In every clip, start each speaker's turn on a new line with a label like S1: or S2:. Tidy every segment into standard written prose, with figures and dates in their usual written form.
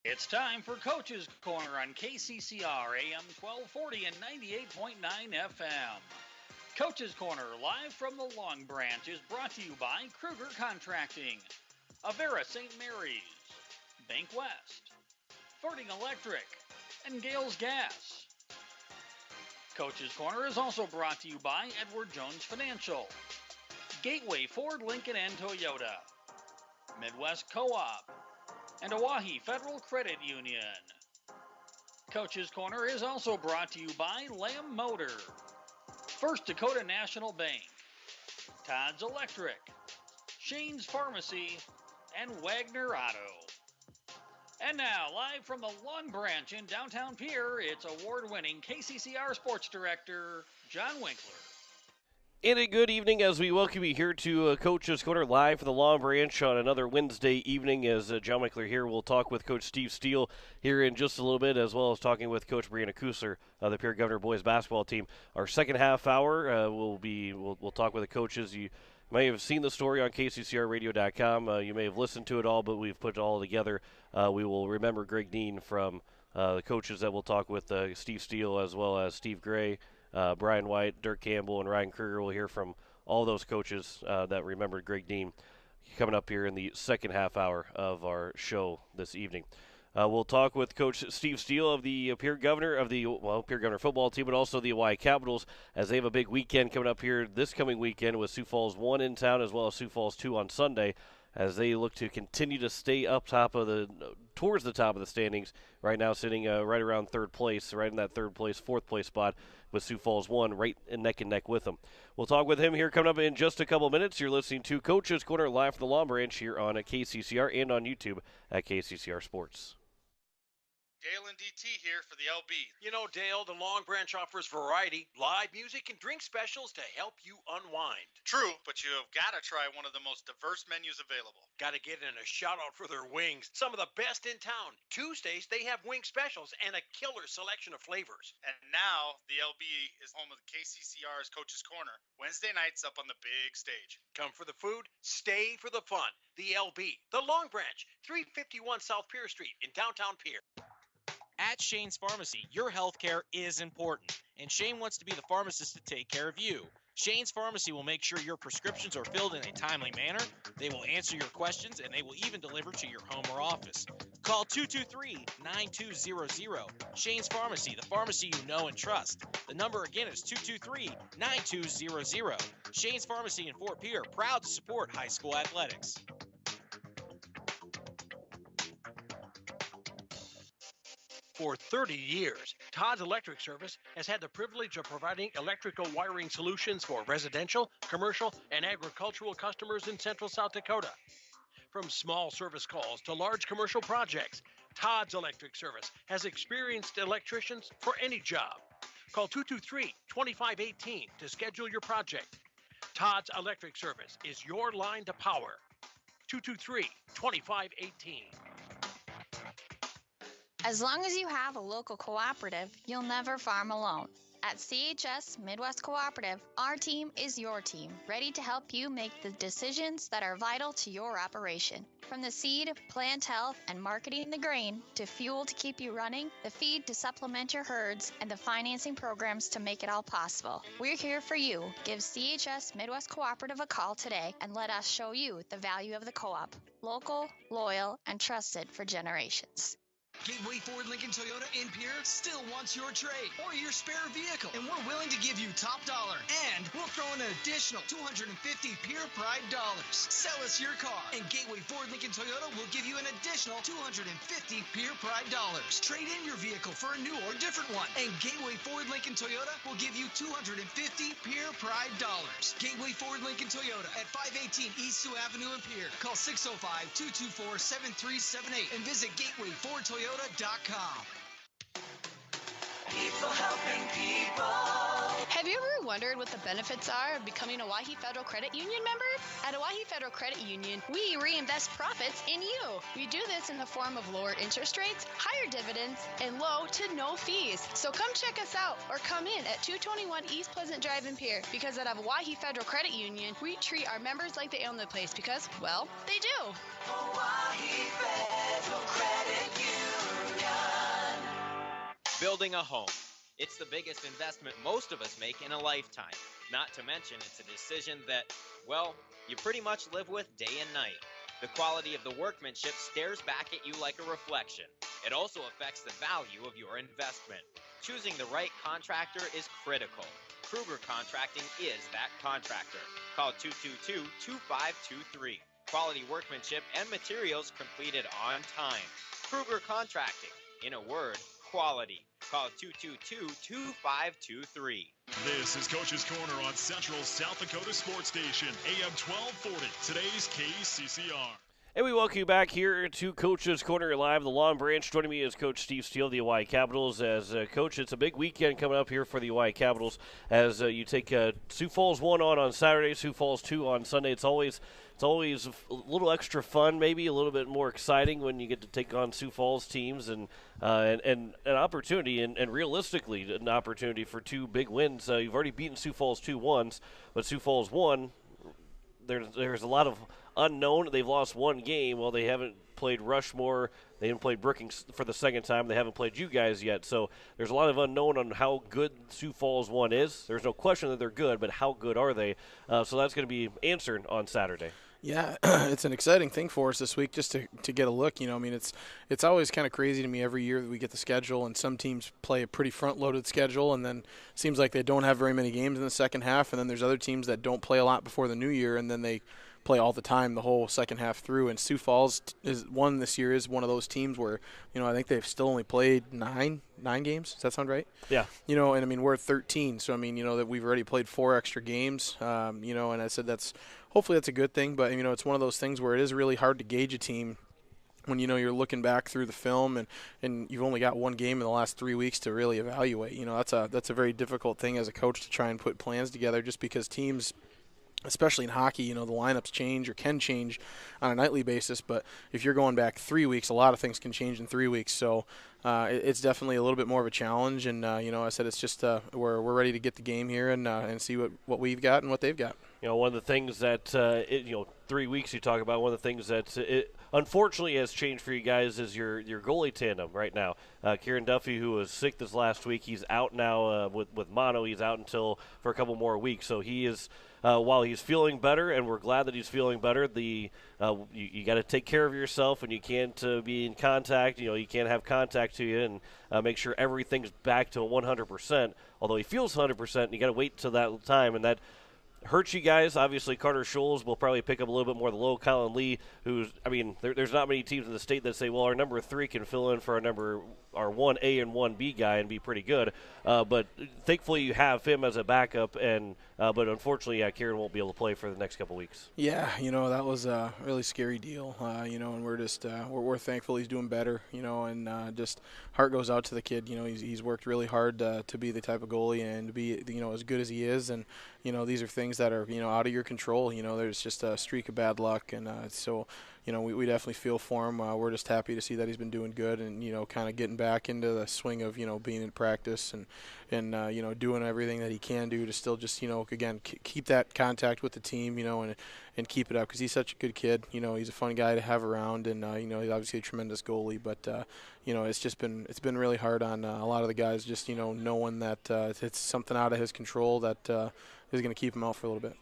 S1: It's time for Coach's Corner on KCCR AM 1240 and 98.9 FM. Coach's Corner, live from the Long Branch, is brought to you by Kruger Contracting, Avera St. Mary's, Bank West, Fording Electric, and Gales Gas. Coach's Corner is also brought to you by Edward Jones Financial, Gateway Ford, Lincoln, and Toyota, Midwest Co-op, and Oahe Federal Credit Union. Coach's Corner is also brought to you by Lamb Motor, First Dakota National Bank, Todd's Electric, Shane's Pharmacy, and Wagner Auto. And now, live from the Long Branch in downtown Pierre, it's award-winning KCCR Sports Director, John Winkler.
S2: And a good evening as we welcome you here to Coach's Corner live from the Long Branch on another Wednesday evening. As John Winkler here, we'll talk with Coach Steve Steele here in just a little bit, as well as talking with Coach Brianna Kusler of the Pierre Governor boys basketball team. Our second half hour, we'll talk with the coaches. You may have seen the story on KCCRradio.com. You may have listened to it all, but we've put it all together. We will remember Greg Dean from the coaches that we'll talk with, Steve Steele as well as Steve Gray, Brian White, Dirk Campbell, and Ryan Kruger. We'll hear from all those coaches that remembered Greg Dean coming up here in the second half hour of our show this evening. We'll talk with Coach Steve Steele of the Pierre Governor Pierre Governor football team, but also the Hawaii Capitals, as they have a big weekend coming up here this coming weekend with Sioux Falls 1 in town as well as Sioux Falls 2 on Sunday, as they look to continue to stay towards the top of the standings. Right now sitting right around third place, right in that third place, fourth place spot, with Sioux Falls 1 right and neck with them. We'll talk with him here coming up in just a couple minutes. You're listening to Coach's Corner live from the Long Branch here on KCCR and on YouTube at KCCR Sports.
S3: Dale and DT here for the LB.
S4: You know, Dale, the Long Branch offers variety, live music, and drink specials to help you unwind.
S3: True, but you have got to try one of the most diverse menus available.
S4: Got to get in a shout-out for their wings. Some of the best in town. Tuesdays, they have wing specials and a killer selection of flavors.
S3: And now, the LB is home of the KCCR's Coach's Corner. Wednesday nights up on the big stage.
S4: Come for the food, stay for the fun. The LB, the Long Branch, 351 South Pierre Street in downtown Pierre.
S5: At Shane's Pharmacy, your health care is important, and Shane wants to be the pharmacist to take care of you. Shane's Pharmacy will make sure your prescriptions are filled in a timely manner, they will answer your questions, and they will even deliver to your home or office. Call 223-9200. Shane's Pharmacy, the pharmacy you know and trust. The number again is 223-9200. Shane's Pharmacy in Fort Pierre, proud to support high school athletics.
S4: For 30 years, Todd's Electric Service has had the privilege of providing electrical wiring solutions for residential, commercial, and agricultural customers in Central South Dakota. From small service calls to large commercial projects, Todd's Electric Service has experienced electricians for any job. Call 223-2518 to schedule your project. Todd's Electric Service is your line to power. 223-2518.
S6: As long as you have a local cooperative, you'll never farm alone. At CHS Midwest Cooperative, our team is your team, ready to help you make the decisions that are vital to your operation. From the seed, plant health, and marketing the grain, to fuel to keep you running, the feed to supplement your herds, and the financing programs to make it all possible. We're here for you. Give CHS Midwest Cooperative a call today and let us show you the value of the co-op. Local, loyal, and trusted for generations.
S7: Gateway Ford Lincoln Toyota in Pierre still wants your trade or your spare vehicle, and we're willing to give you top dollar, and we'll throw in an additional 250 Pierre Pride dollars. Sell us your car, and Gateway Ford Lincoln Toyota will give you an additional 250 Pierre Pride dollars. Trade in your vehicle for a new or different one, and Gateway Ford Lincoln Toyota will give you 250 Pierre Pride dollars. Gateway Ford Lincoln Toyota at 518 East Sioux Avenue in Pierre. Call 605-224-7378 and visit GatewayFordToyota.com.
S8: People helping people.
S9: Have you ever wondered what the benefits are of becoming a Oahe Federal Credit Union member? At Oahe Federal Credit Union, we reinvest profits in you. We do this in the form of lower interest rates, higher dividends, and low to no fees. So come check us out or come in at 221 East Pleasant Drive in Pierre, because at Oahe Federal Credit Union, we treat our members like they own the place because, well, they do.
S8: Oahe Federal Credit Union.
S10: Building a home. It's the biggest investment most of us make in a lifetime. Not to mention, it's a decision that, well, you pretty much live with day and night. The quality of the workmanship stares back at you like a reflection. It also affects the value of your investment. Choosing the right contractor is critical. Kruger Contracting is that contractor. Call 222-2523. Quality workmanship and materials completed on time. Kruger Contracting. In a word, quality. Call 222-2523.
S11: This is Coach's Corner on Central South Dakota Sports Station, AM 1240, today's KCCR.
S2: And we welcome you back here to Coach's Corner Live, the Long Branch. Joining me is Coach Steve Steele of the Hawaii Capitals. As Coach, it's a big weekend coming up here for the Hawaii Capitals as you take Sioux Falls 1 on Saturday, Sioux Falls 2 on Sunday. It's always a little extra fun, maybe a little bit more exciting when you get to take on Sioux Falls teams and an opportunity, and realistically an opportunity for two big wins. You've already beaten Sioux Falls 2 once, but Sioux Falls 1, there's a lot of unknown. They've lost one game. Well, they haven't played Rushmore. They haven't played Brookings for the second time. They haven't played you guys yet. So there's a lot of unknown on how good Sioux Falls 1 is. There's no question that they're good, but how good are they? So that's going to be answered on Saturday.
S12: Yeah, it's an exciting thing for us this week just to get a look. I mean, it's always kind of crazy to me every year that we get the schedule, and some teams play a pretty front-loaded schedule, and then it seems like they don't have very many games in the second half, and then there's other teams that don't play a lot before the new year, and then they play all the time the whole second half through. And Sioux Falls this year is one of those teams where, I think they've still only played nine games. Does that sound right?
S2: Yeah.
S12: And I mean, we're at 13, so I mean, that we've already played 4 extra games. And I said hopefully that's a good thing, but it's one of those things where it is really hard to gauge a team when you're looking back through the film and you've only got one game in the last 3 weeks to really evaluate. That's a very difficult thing as a coach to try and put plans together, just because teams, especially in hockey, the lineups change or can change on a nightly basis. But if you're going back 3 weeks, a lot of things can change in 3 weeks. So it's definitely a little bit more of a challenge. And, I said it's just we're ready to get the game here and see what we've got and what they've got.
S2: One of the things that, 3 weeks you talk about, one of the things that unfortunately has changed for you guys is your goalie tandem right now. Kieran Duffy, who was sick this last week, he's out now with mono. He's out for a couple more weeks. So he is, while he's feeling better, and we're glad that he's feeling better, you got to take care of yourself, and you can't be in contact. You can't have contact to you, and make sure everything's back to 100%. Although he feels 100%, you got to wait till that time, and that hurts you guys. Obviously, Carter Scholes will probably pick up a little bit more the low. Colin Lee, there's not many teams in the state that say, well, our number 3 can fill in for our 1A and 1B guy and be pretty good. But thankfully you have him as a backup, but unfortunately, Kieran won't be able to play for the next couple weeks.
S12: Yeah, that was a really scary deal, and we're just we're thankful he's doing better, and just heart goes out to the kid. He's worked really hard to be the type of goalie and to be, as good as he is, and these are things that are, out of your control. There's just a streak of bad luck, and so we definitely feel for him. We're just happy to see that he's been doing good and, kind of getting back into the swing of, being in practice and doing everything that he can do to still just, again, keep that contact with the team, and keep it up, because he's such a good kid. He's a fun guy to have around, and, he's obviously a tremendous goalie, but, it's been really hard on a lot of the guys, just, knowing that it's something out of his control that is going to keep him out for a little bit.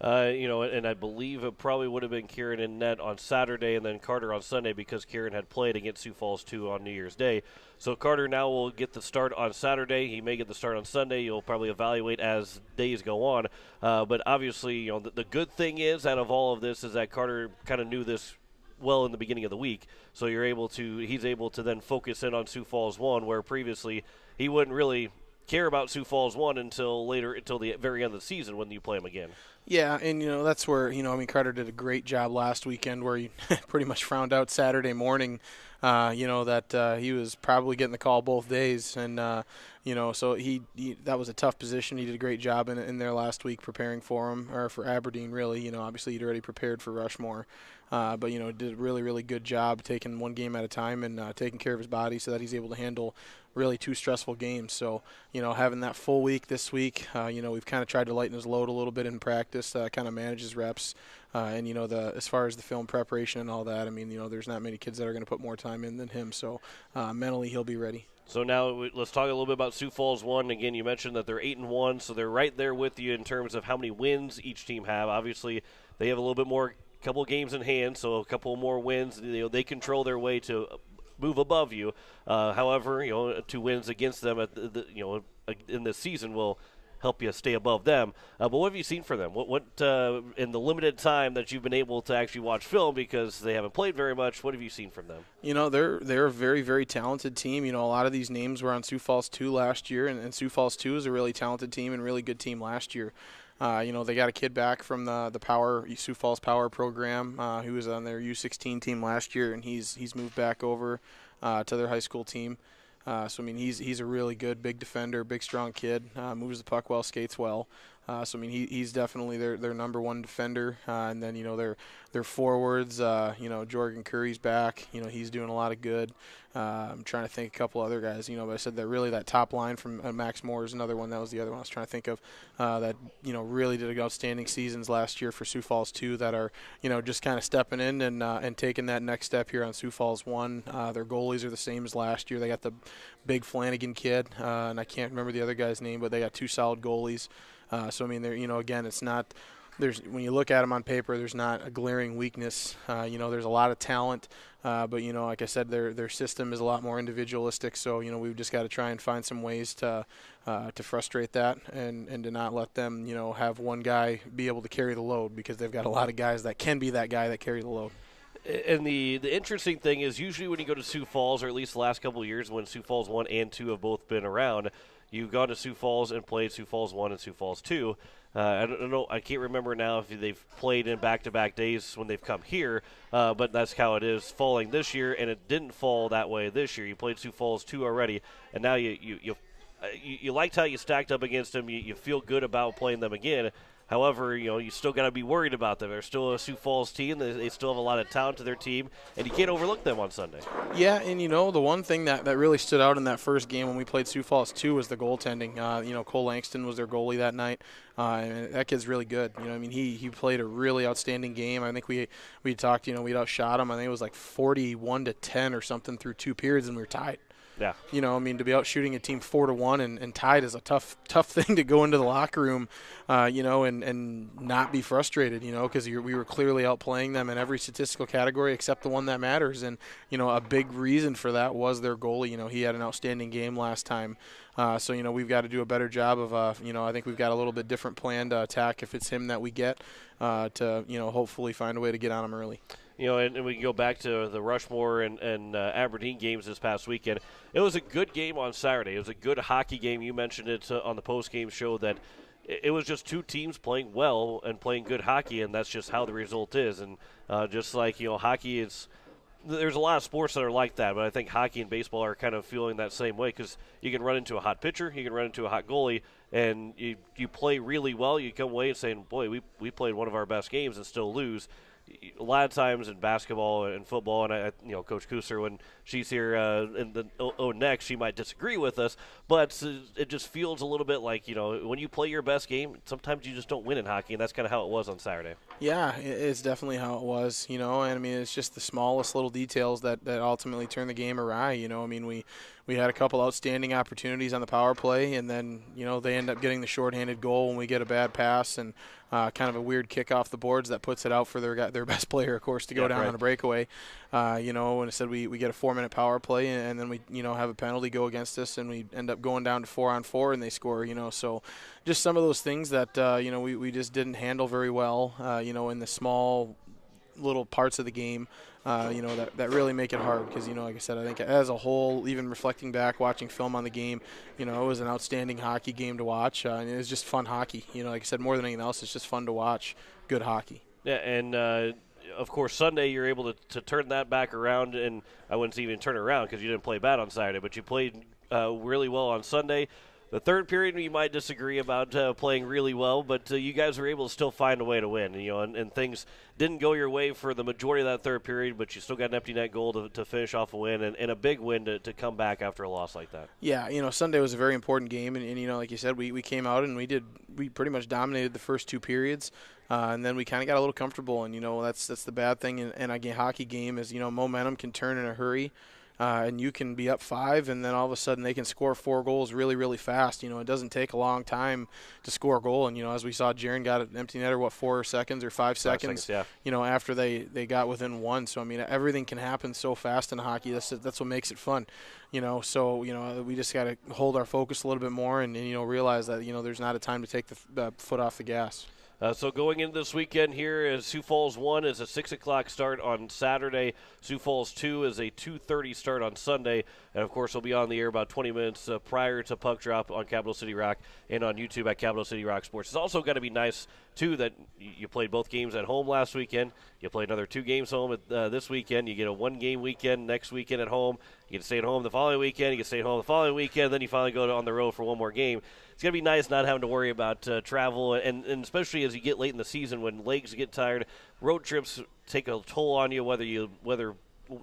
S2: And I believe it probably would have been Kieran in net on Saturday and then Carter on Sunday, because Kieran had played against Sioux Falls 2 on New Year's Day. So Carter now will get the start on Saturday. He may get the start on Sunday. You'll probably evaluate as days go on. But obviously, the good thing is, out of all of this, is that Carter kind of knew this well in the beginning of the week. So he's able to then focus in on Sioux Falls 1, where previously he wouldn't really care about Sioux Falls 1 until the very end of the season when you play them again.
S12: Yeah, and, that's where, Carter did a great job last weekend, where he pretty much found out Saturday morning, that he was probably getting the call both days. And, so he that was a tough position. He did a great job in there last week preparing for him, or for Aberdeen, really. Obviously he'd already prepared for Rushmore. But, did a really, really good job taking one game at a time and taking care of his body so that he's able to handle really 2 stressful games. So, having that full week this week, we've kind of tried to lighten his load a little bit in practice, kind of manage his reps. And, as far as the film preparation and all that, I mean, there's not many kids that are going to put more time in than him. So mentally he'll be ready.
S2: So now let's talk a little bit about Sioux Falls 1. Again, you mentioned that they're 8-1, so they're right there with you in terms of how many wins each team have. Obviously, they have a little bit more, couple of games in hand, so a couple more wins. They control their way to move above you. However, 2 wins against them at in this season will help you stay above them. But what have you seen from them? What in the limited time that you've been able to actually watch film, because they haven't played very much, what have you seen from them?
S12: They're a very, very talented team. A lot of these names were on Sioux Falls 2 last year, and Sioux Falls 2 is a really talented team and really good team last year. They got a kid back from the Power Sioux Falls Power program who was on their U16 team last year, and he's moved back over to their high school team. He's a really good big defender, big strong kid, moves the puck well, skates well. He's definitely their number one defender. And then, their forwards, Jorgen Curry's back. He's doing a lot of good. I'm trying to think a couple other guys, but I said that really that top line from Max Moore is another one. That was the other one I was trying to think of that, really did outstanding seasons last year for Sioux Falls 2 that are, just kind of stepping in and taking that next step here on Sioux Falls 1. Their goalies are the same as last year. They got the big Flanagan kid, and I can't remember the other guy's name, but they got 2 solid goalies. They're, again, it's not – when you look at them on paper, there's not a glaring weakness. There's a lot of talent, but like I said, their system is a lot more individualistic. So we've just got to try and find some ways to frustrate that and to not let them have one guy be able to carry the load, because they've got a lot of guys that can be that guy that carry the load.
S2: And the interesting thing is, usually when you go to Sioux Falls, or at least the last couple of years when Sioux Falls 1 and 2 have both been around, you've gone to Sioux Falls and played Sioux Falls 1 and Sioux Falls 2. I don't know. I can't remember now if they've played in back-to-back days when they've come here, but that's how it is falling this year, and it didn't fall that way this year. You played Sioux Falls 2 already, and now you liked how you stacked up against them. You feel good about playing them again. However, you still got to be worried about them. They're still a Sioux Falls team. They still have a lot of talent to their team, and you can't overlook them on Sunday.
S12: Yeah, and the one thing that really stood out in that first game when we played Sioux Falls 2 was the goaltending. Cole Langston was their goalie that night, and that kid's really good. He played a really outstanding game. I think we talked, we'd outshot him. I think it was like 41-10 or something through 2 periods, and we were tied.
S2: Yeah.
S12: To be out shooting a team 4-1 and tied is a tough thing to go into the locker room, and not be frustrated, because we were clearly outplaying them in every statistical category except the one that matters. And, a big reason for that was their goalie. He had an outstanding game last time. We've got to do a better job of, I think we've got a little bit different plan to attack if it's him that we get to, hopefully find a way to get on him early.
S2: And we can go back to the Rushmore and Aberdeen games this past weekend. It was a good game on Saturday. It was a good hockey game. You mentioned it on the post-game show that it was just 2 teams playing well and playing good hockey, and that's just how the result is. And just like, hockey is – there's a lot of sports that are like that, but I think hockey and baseball are kind of feeling that same way, because you can run into a hot pitcher, you can run into a hot goalie, and you play really well. You come away and saying, boy, we played one of our best games and still lose. A lot of times in basketball and football, and Coach Kuser, when she's here in the next, she might disagree with us, but it just feels a little bit like, when you play your best game, sometimes you just don't win in hockey, and that's kind of how it was on Saturday.
S12: Yeah, it's definitely how it was, and it's just the smallest little details that ultimately turn the game awry. We had a couple outstanding opportunities on the power play, and then, they end up getting the shorthanded goal when we get a bad pass and kind of a weird kick off the boards that puts it out for their best player, of course, to go down on a breakaway. And instead we get a 4-minute power play, and then we, have a penalty go against us, and we end up going down to 4-on-4, and they score, So just some of those things that, we just didn't handle very well, in the small little parts of the game. That really make it hard because, like I said, I think as a whole, even reflecting back, watching film on the game, it was an outstanding hockey game to watch. And it was just fun hockey. Like I said, more than anything else, it's just fun to watch good hockey.
S2: Yeah, and of course, Sunday you're able to turn that back around, and I wouldn't even turn it around because you didn't play bad on Saturday, but you played really well on Sunday. The third period, you might disagree about playing really well, but you guys were able to still find a way to win. And things didn't go your way for the majority of that third period, but you still got an empty net goal to finish off a win, and a big win to come back after a loss like that.
S12: Yeah, Sunday was a very important game, and like you said, we came out and we pretty much dominated the first 2 periods. And then we kind of got a little comfortable, and that's the bad thing in a hockey game is momentum can turn in a hurry. and you can be up 5, and then all of a sudden they can score 4 goals really, really fast. It doesn't take a long time to score a goal. And, as we saw, Jaron got an empty netter, 4 seconds or 5 seconds,
S2: yeah.
S12: After they got within 1. So, everything can happen so fast in hockey. That's what makes it fun. So, we just got to hold our focus a little bit more and realize that, there's not a time to take the foot off the gas.
S2: So going into this weekend here, is Sioux Falls 1 is a 6 o'clock start on Saturday. Sioux Falls 2 is a 2:30 start on Sunday. And, of course, we'll be on the air about 20 minutes prior to puck drop on Capital City Rock and on YouTube at Capital City Rock Sports. It's also going to be nice, too, that you played both games at home last weekend. You played another 2 games home this weekend. You get a 1-game weekend next weekend at home. You can stay at home the following weekend. You can stay at home the following weekend. Then you finally go on the road for one more game. It's going to be nice not having to worry about travel, and especially as you get late in the season when legs get tired. Road trips take a toll on you, whether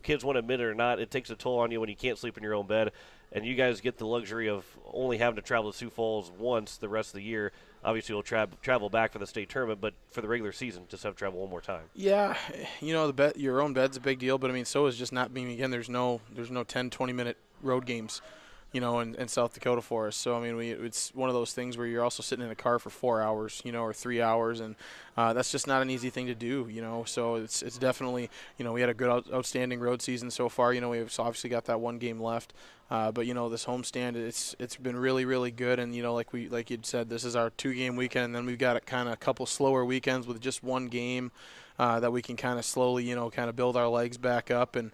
S2: kids want to admit it or not. It takes a toll on you when you can't sleep in your own bed. And you guys get the luxury of only having to travel to Sioux Falls once the rest of the year. Obviously, you'll travel back for the state tournament, but for the regular season, just have to travel one more time.
S12: Yeah, your own bed's a big deal, but so is just not being. Again, there's no 10, 20-minute road games, in South Dakota for us. So it's one of those things where you're also sitting in a car for 4 hours, or 3 hours, and that's just not an easy thing to do, So it's definitely, we had a good outstanding road season so far. We've obviously got that 1 game left. But this homestand, it's been really, really good, and like you'd said, this is our 2-game weekend, and then we've got a couple slower weekends with just 1 game that we can kind of slowly, build our legs back up and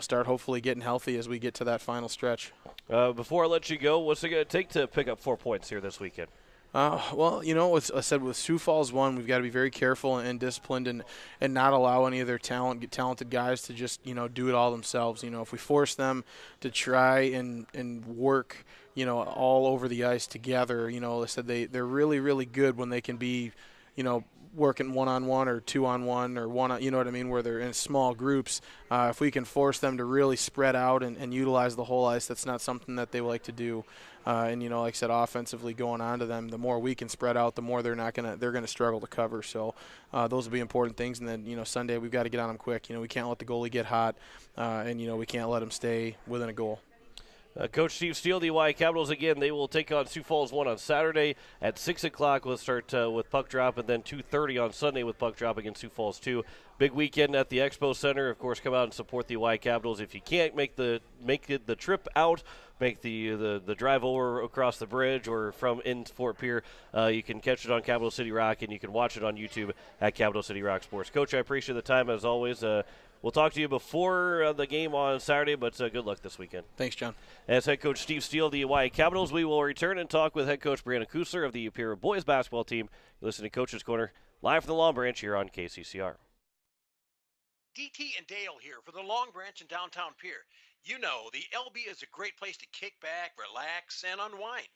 S12: start hopefully getting healthy as we get to that final stretch.
S2: Before I let you go, what's it going to take to pick up 4 points here this weekend?
S12: Well, I said with Sioux Falls 1, we've got to be very careful and disciplined and not allow any of their talented guys to just, do it all themselves. If we force them to try and work, all over the ice together, they said they're really, really good when they can be, working 1-on-1 or 2-on-1 or where they're in small groups. If we can force them to really spread out and utilize the whole ice, that's not something that they like to do. Like I said, offensively going on to them, the more we can spread out, the more they're gonna struggle to cover. So those will be important things. And then Sunday we've got to get on them quick. We can't let the goalie get hot, and we can't let them stay within a goal.
S2: Coach Steve Steele, the Y Capitals, again, they will take on Sioux Falls 1 on Saturday at 6 o'clock. We'll start with puck drop, and then 2:30 on Sunday with puck drop against Sioux Falls 2. Big weekend at the Expo Center. Of course, come out and support the Y Capitals. If you can't make the trip out, make the drive over across the bridge or from in Fort Pierre, you can catch it on Capital City Rock, and you can watch it on YouTube at Capital City Rock Sports. Coach, I appreciate the time as always. We'll talk to you before the game on Saturday, but good luck this weekend.
S12: Thanks, John.
S2: As head coach Steve Steele, the Y Capitals, we will return and talk with head coach Brianna Kusler of the Pierre boys basketball team. You listen to Coach's Corner, live from the Long Branch here on KCCR.
S4: DT and Dale here for the Long Branch in downtown Pierre. The LB is a great place to kick back, relax, and unwind.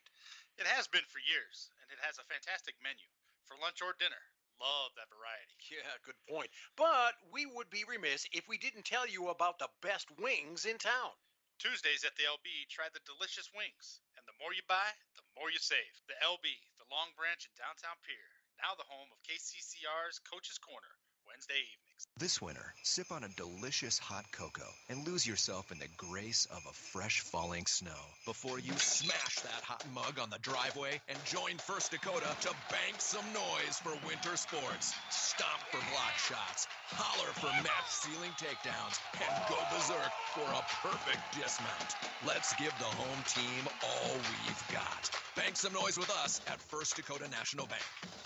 S3: It has been for years, and it has a fantastic menu for lunch or dinner. Love that variety.
S4: Yeah, good point. But we would be remiss if we didn't tell you about the best wings in town.
S3: Tuesdays at the LB, try the delicious wings. And the more you buy, the more you save. The LB, the Long Branch in downtown Pierre. Now the home of KCCR's Coach's Corner, Wednesday evenings.
S13: This winter, sip on a delicious hot cocoa and lose yourself in the grace of a fresh falling snow before you smash that hot mug on the driveway and join First Dakota to bank some noise for winter sports. Stomp for block shots, holler for match ceiling takedowns, and go berserk for a perfect dismount. Let's give the home team all we've got. Bank some noise with us at First Dakota National Bank.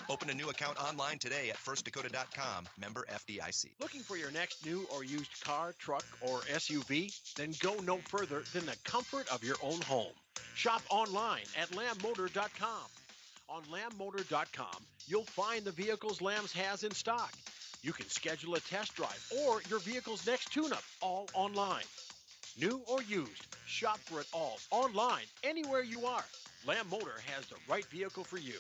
S13: Open a new account online today at firstdakota.com, member FDIC.
S4: Looking for your next new or used car, truck, or SUV? Then go no further than the comfort of your own home. Shop online at lambmotor.com. On lambmotor.com, you'll find the vehicles Lambs has in stock. You can schedule a test drive or your vehicle's next tune-up, all online. New or used, shop for it all online, anywhere you are. Lamb Motor has the right vehicle for you.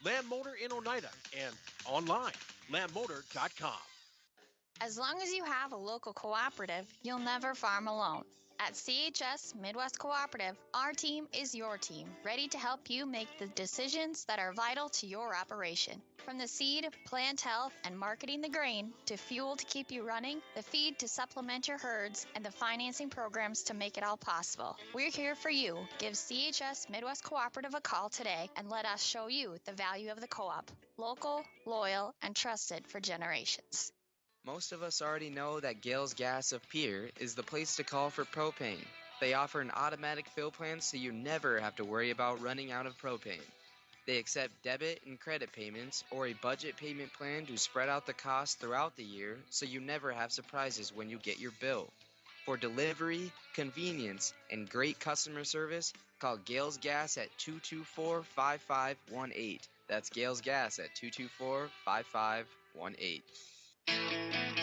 S4: Lamb Motor in Oneida and online, lambmotor.com.
S6: As long as you have a local cooperative, you'll never farm alone. At CHS Midwest Cooperative, our team is your team, ready to help you make the decisions that are vital to your operation. From the seed, plant health, and marketing the grain, to fuel to keep you running, the feed to supplement your herds, and the financing programs to make it all possible. We're here for you. Give CHS Midwest Cooperative a call today and let us show you the value of the co-op. Local, loyal, and trusted for generations.
S14: Most of us already know that Gales Gas of Pierre is the place to call for propane. They offer an automatic fill plan so you never have to worry about running out of propane. They accept debit and credit payments or a budget payment plan to spread out the cost throughout the year so you never have surprises when you get your bill. For delivery, convenience, and great customer service, call Gales Gas at 224-5518. That's Gales Gas at 224-5518.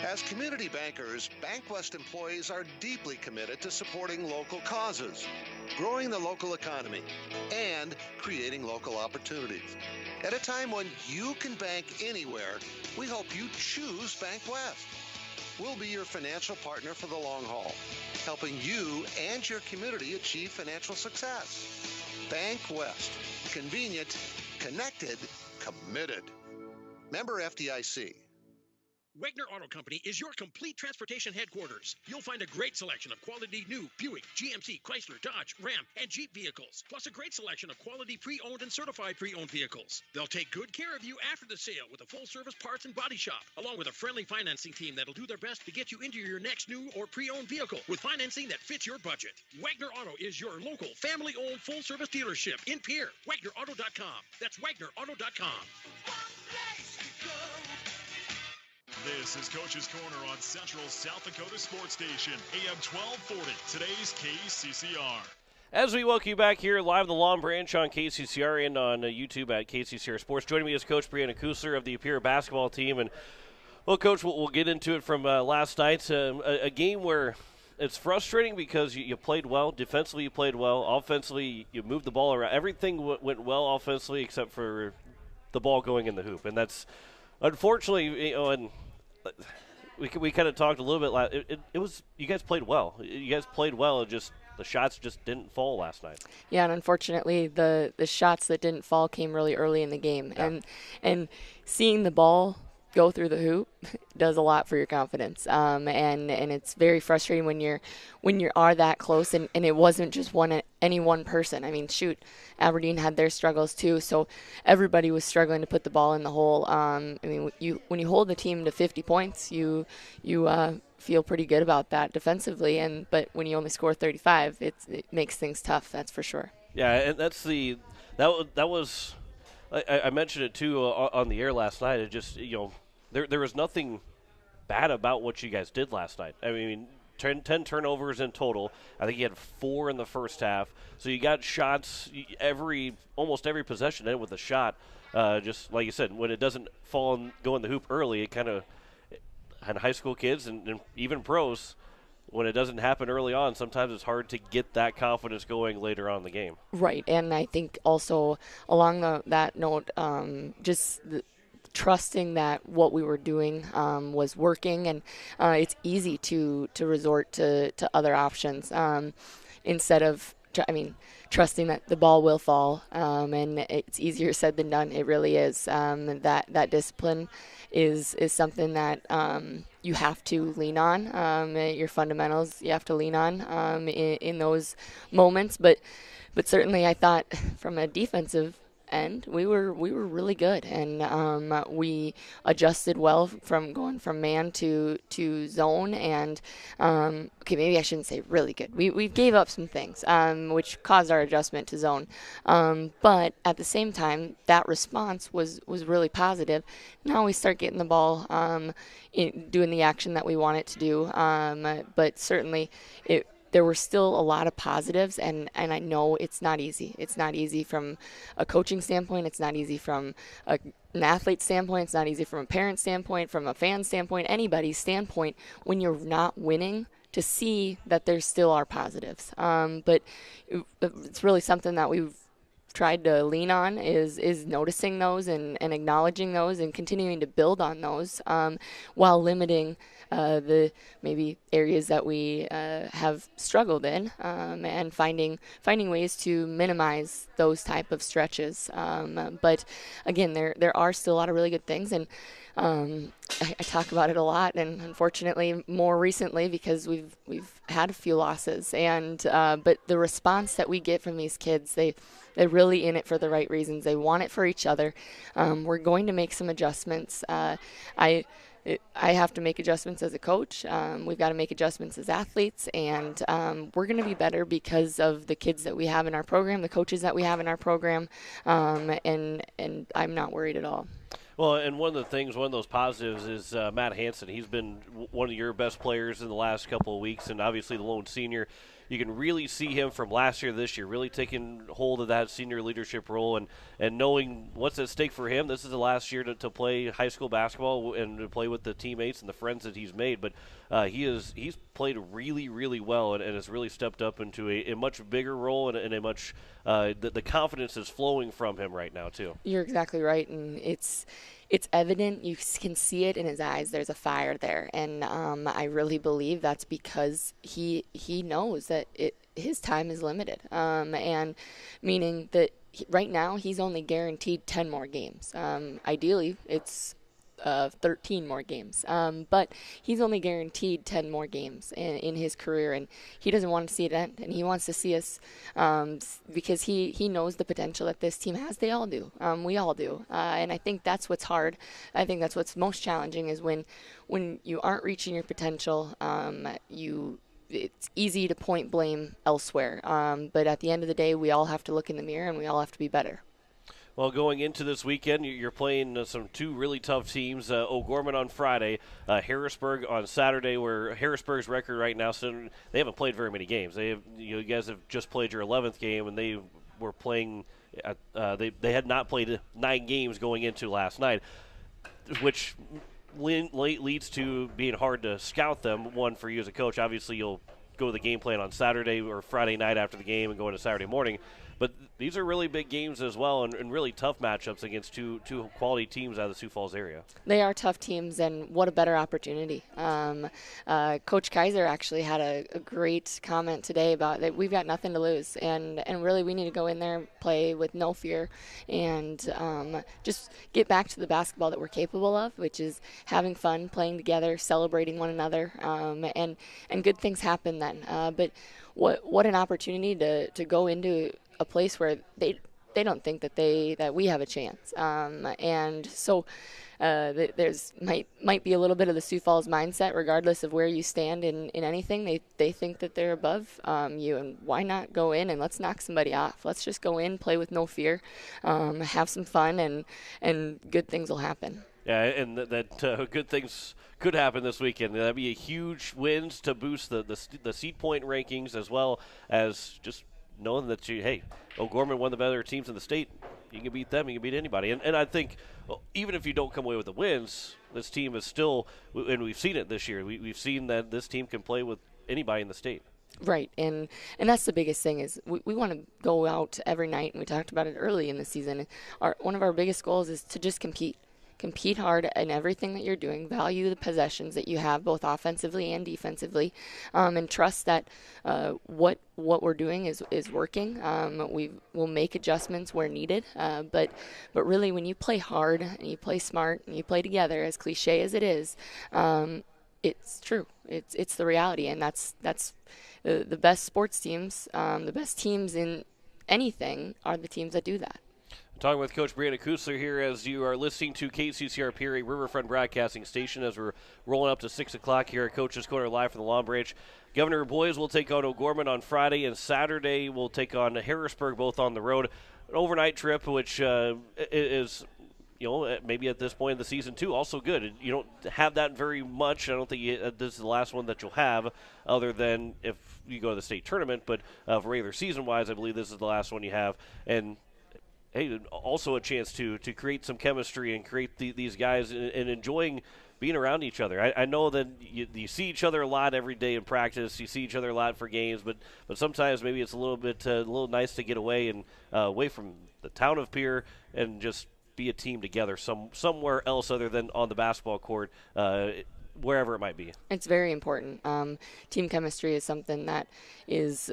S15: As community bankers, BankWest employees are deeply committed to supporting local causes, growing the local economy, and creating local opportunities. At a time when you can bank anywhere, we hope you choose BankWest. We'll be your financial partner for the long haul, helping you and your community achieve financial success. BankWest. Convenient, connected, committed. Member FDIC.
S4: Wagner Auto Company is your complete transportation headquarters. You'll find a great selection of quality new Buick, GMC, Chrysler, Dodge, Ram, and Jeep vehicles, plus a great selection of quality pre-owned and certified pre-owned vehicles. They'll take good care of you after the sale with a full-service parts and body shop, along with a friendly financing team that'll do their best to get you into your next new or pre-owned vehicle with financing that fits your budget. Wagner Auto is your local, family-owned, full-service dealership in Pierre. WagnerAuto.com. That's WagnerAuto.com.
S11: This is Coach's Corner on Central South Dakota Sports Station, AM 1240, today's KCCR.
S2: As we welcome you back here live in the Long Branch on KCCR and on YouTube at KCCR Sports. Joining me is Coach Brianna Kusler of the Appear basketball team. And, well, Coach, we'll get into it from last night. A game where it's frustrating because you played well. Defensively, you played well. Offensively, you moved the ball around. Everything went well offensively except for the ball going in the hoop. And that's, unfortunately, and we kind of talked a little bit. It was, you guys played well. You guys played well. Just the shots just didn't fall last night.
S16: Yeah, and unfortunately, the shots that didn't fall came really early in the game. Yeah. And seeing the ball go through the hoop does a lot for your confidence. And it's very frustrating when you are that close, and it wasn't just any one person. I mean, shoot, Aberdeen had their struggles too, so everybody was struggling to put the ball in the hole. I mean, when you hold the team to 50 points, you feel pretty good about that defensively, but when you only score 35, it makes things tough, that's for sure.
S2: Yeah, and that was I mentioned it too on the air last night. It just, there was nothing bad about what you guys did last night. I mean, 10 turnovers in total. I think you had 4 in the first half. So you got shots almost every possession in with a shot. Just like you said, when it doesn't fall and go in the hoop early, it kind of, and high school kids and even pros, when it doesn't happen early on, sometimes it's hard to get that confidence going later on in the game.
S16: Right, and I think also along that note, just trusting that what we were doing was working, and it's easy to resort to other options instead of, trusting that the ball will fall, and it's easier said than done. It really is. That discipline is something that you have to lean on. Your fundamentals you have to lean on in those moments. But certainly I thought from a defensive end we were really good, and we adjusted well from going from man to zone, and maybe I shouldn't say really good. We gave up some things which caused our adjustment to zone, but at the same time that response was really positive. Now we start getting the ball doing the action that we want it to do, but certainly there were still a lot of positives, and I know it's not easy. It's not easy from a coaching standpoint. It's not easy from an athlete standpoint. It's not easy from a parent standpoint, from a fan standpoint, anybody's standpoint, when you're not winning, to see that there still are positives. But it's really something that we've tried to lean on is noticing those and acknowledging those and continuing to build on those, while limiting the maybe areas that we have struggled in, and finding ways to minimize those type of stretches. But again, there are still a lot of really good things, and I talk about it a lot, and unfortunately more recently because we've had a few losses, and but the response that we get from these kids, they're really in it for the right reasons. They want it for each other. We're going to make some adjustments. I have to make adjustments as a coach. We've got to make adjustments as athletes, and we're going to be better because of the kids that we have in our program, the coaches that we have in our program, and I'm not worried at all.
S2: Well, and one of those positives is Matt Hanson. He's been one of your best players in the last couple of weeks, and obviously the lone senior. You can really see him from last year to this year, really taking hold of that senior leadership role and knowing what's at stake for him. This is the last year to play high school basketball and to play with the teammates and the friends that he's made. But he's played really, really well and has really stepped up into a much bigger role and a much the confidence is flowing from him right now too.
S16: You're exactly right, and it's evident. You can see it in his eyes. There's a fire there, and I really believe that's because he knows that his time is limited, and meaning that right now he's only guaranteed 10 more games. Ideally, it's 13 more games, but he's only guaranteed 10 more games in his career, and he doesn't want to see it end, and he wants to see us, because he knows the potential that this team has. They all do. We all do, and I think that's what's hard. I think that's what's most challenging is when you aren't reaching your potential. It's easy to point blame elsewhere, but at the end of the day, we all have to look in the mirror and we all have to be better.
S2: Well, going into this weekend, you're playing two really tough teams. O'Gorman on Friday, Harrisburg on Saturday, where Harrisburg's record right now, so they haven't played very many games. You guys have just played your 11th game, and they were playing. They had not played 9 games going into last night, which leads to being hard to scout them. One, for you as a coach, obviously you'll go to the game plan on Saturday or Friday night after the game and go into Saturday morning. But these are really big games as well, and really tough matchups against two quality teams out of the Sioux Falls area.
S16: They are tough teams, and what a better opportunity. Coach Kaiser actually had a great comment today about that we've got nothing to lose, and really we need to go in there, play with no fear, and just get back to the basketball that we're capable of, which is having fun, playing together, celebrating one another, and good things happen then. But what an opportunity to go into a place where they don't think that we have a chance, and so there's might be a little bit of the Sioux Falls mindset, regardless of where you stand in anything. They think that they're above you, and why not go in and let's knock somebody off? Let's just go in, play with no fear, have some fun, and good things will happen.
S2: Yeah, and that good things could happen this weekend. That'd be a huge wins to boost the seed point rankings, as well as just knowing that O'Gorman, one of the better teams in the state. You can beat them, you can beat anybody. And I think even if you don't come away with the wins, this team is still, and we've seen it this year, we've seen that this team can play with anybody in the state.
S16: Right, and that's the biggest thing is we want to go out every night, and we talked about it early in the season. One of our biggest goals is to just compete hard in everything that you're doing, value the possessions that you have, both offensively and defensively, and trust that what we're doing is working. We will make adjustments where needed, but really when you play hard and you play smart and you play together, as cliche as it is, it's true. It's the reality, and that's the best sports teams, the best teams in anything are the teams that do that.
S2: Talking with Coach Brianna Kusler here as you are listening to KCCR Peoria Riverfront Broadcasting Station as we're rolling up to 6 o'clock here at Coach's Corner live from the Long Branch. Governor Boys will take on O'Gorman on Friday, and Saturday will take on Harrisburg, both on the road. An overnight trip, which is, maybe at this point in the season, too, also good. You don't have that very much. I don't think this is the last one that you'll have, other than if you go to the state tournament. But for regular season-wise, I believe this is the last one you have. And also a chance to create some chemistry and create these guys and enjoying being around each other. I know that you see each other a lot every day in practice. You see each other a lot for games, but sometimes maybe it's a little nice to get away and away from the town of Pierre and just be a team together somewhere else other than on the basketball court, wherever it might be.
S16: It's very important. Team chemistry is something that is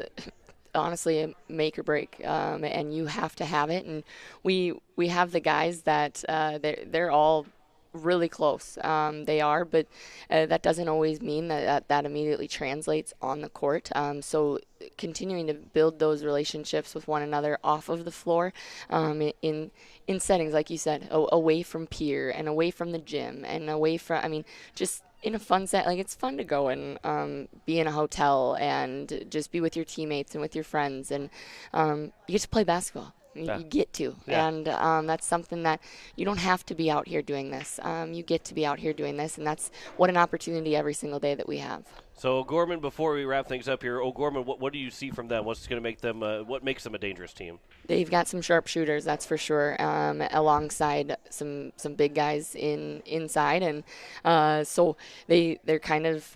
S16: honestly a make or break, and you have to have it. And we have the guys that they're all really close. They are, but that doesn't always mean that immediately translates on the court. So continuing to build those relationships with one another off of the floor, in settings like you said, away from peer and away from the gym and away from, just in a fun set. Like, it's fun to go and be in a hotel and just be with your teammates and with your friends, and you get to play basketball. You get to. Yeah. And that's something that you don't have to be out here doing this. You get to be out here doing this, and that's what an opportunity every single day that we have.
S2: So, O'Gorman, before we wrap things up here, O'Gorman, what do you see from them? What's going to make them, what makes them a dangerous team?
S16: They've got some sharpshooters, that's for sure, alongside some big guys inside. And so they're kind of,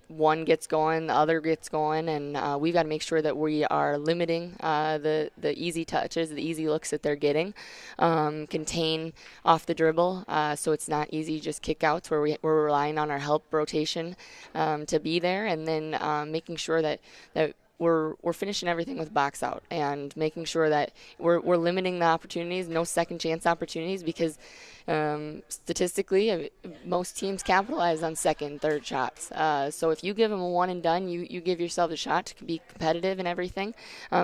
S16: one gets going, the other gets going, and we've got to make sure that we are limiting the easy touches, the easy looks that they're getting, contain off the dribble, so it's not easy just kickouts where we're relying on our help rotation to be there, and then making sure that we're finishing everything with box out and making sure that we're limiting the opportunities, no second chance opportunities, because statistically most teams capitalize on second, third shots. So if you give them a one and done, you give yourself a shot to be competitive and everything.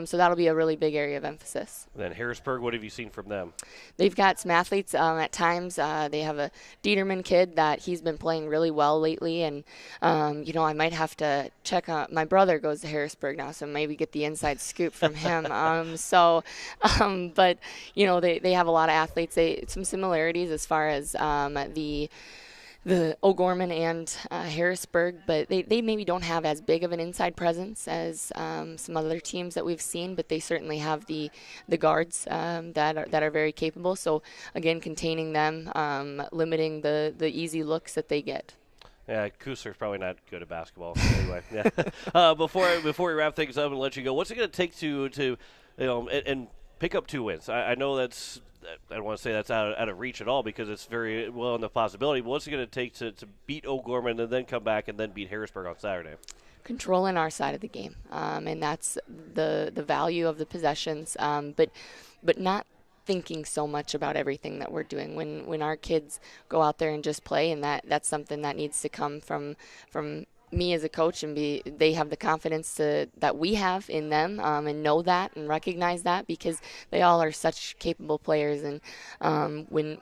S16: So that'll be a really big area of emphasis.
S2: And then Harrisburg, what have you seen from them?
S16: They've got some athletes at times. They have a Dieterman kid that he's been playing really well lately, and I might have to check on. My brother goes to Harrisburg now, so maybe get the inside scoop from him. But they have a lot of athletes. Some similarities as far as the O'Gorman and Harrisburg, but they maybe don't have as big of an inside presence as some other teams that we've seen, but they certainly have the guards that are very capable. So again, containing them, limiting the easy looks that they get.
S2: Yeah, Kusler's probably not good at basketball. Anyway, yeah. Before we wrap things up and let you go, what's it going to take to and pick up 2 wins? I know that's, I don't want to say that's out of reach at all, because it's very well in the possibility. But what's it going to take to beat O'Gorman and then come back and then beat Harrisburg on Saturday?
S16: Controlling our side of the game, and that's the value of the possessions, but not thinking so much about everything that we're doing. When our kids go out there and just play, and that's something that needs to come from me as a coach, and they have the confidence that we have in them, and know that and recognize that, because they all are such capable players. And when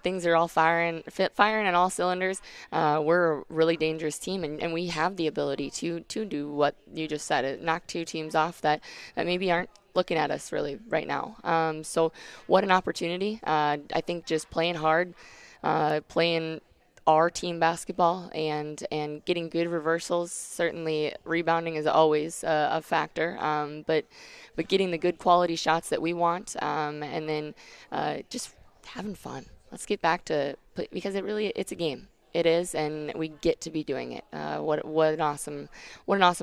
S16: things are all firing on all cylinders, we're a really dangerous team, and we have the ability to do what you just said, knock 2 teams off that maybe aren't looking at us really right now. So what an opportunity. I think just playing hard, playing our team basketball, and getting good reversals. Certainly rebounding is always a factor, but getting the good quality shots that we want, and then just having fun. Let's get back to, because it's a game. It is, and we get to be doing it. What an awesome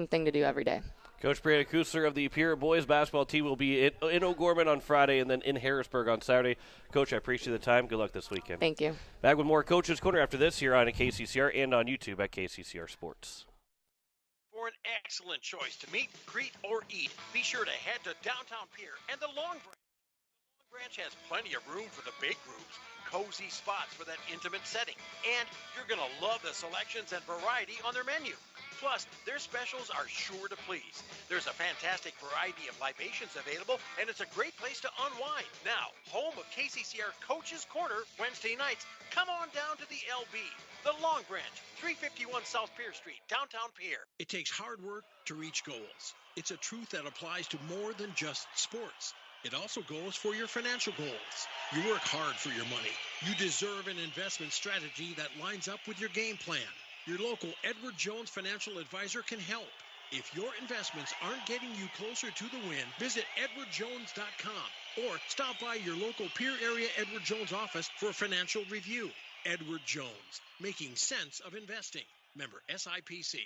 S16: thing to do every day.
S2: Coach Brianna Kusler of the Pierre boys basketball team will be in O'Gorman on Friday and then in Harrisburg on Saturday. Coach, I appreciate the time. Good luck this weekend.
S16: Thank you.
S2: Back with more Coach's Corner after this here on KCCR and on YouTube at KCCR Sports.
S4: For an excellent choice to meet, greet, or eat, be sure to head to downtown Pierre and the Long Branch. The Long Branch has plenty of room for the big groups, cozy spots for that intimate setting, and you're going to love the selections and variety on their menu. Plus, their specials are sure to please. There's a fantastic variety of libations available, and it's a great place to unwind. Now, home of KCCR Coach's Corner, Wednesday nights, come on down to the LB, the Long Branch, 351 South Pierre Street, downtown Pierre.
S17: It takes hard work to reach goals. It's a truth that applies to more than just sports. It also goes for your financial goals. You work hard for your money. You deserve an investment strategy that lines up with your game plan. Your local Edward Jones financial advisor can help. If your investments aren't getting you closer to the win, visit edwardjones.com. Or stop by your local Pier Area Edward Jones office for a financial review. Edward Jones, making sense of investing. Member SIPC.